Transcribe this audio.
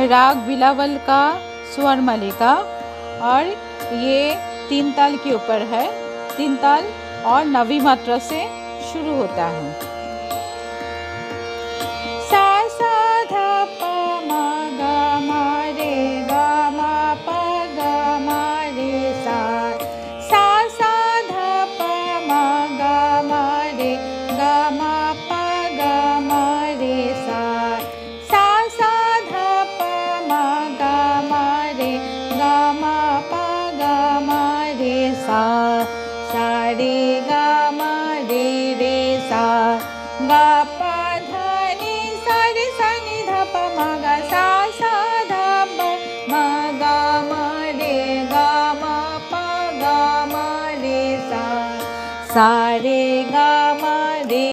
राग बिलावल का स्वर मालिका, और ये 3 ताल के ऊपर है। 3 ताल और नवी मात्रा से शुरू होता है। सा सा धा पा मा गा मा रे गा मा पा गा मा रे सा। सा सा धा पा मा गा मा रे गा मा पा गा मा रे सा। सा सा धा पा मा गा मा रे गा मा पा गा मा रे सा। सा रे गा मा रे रे सा गा पा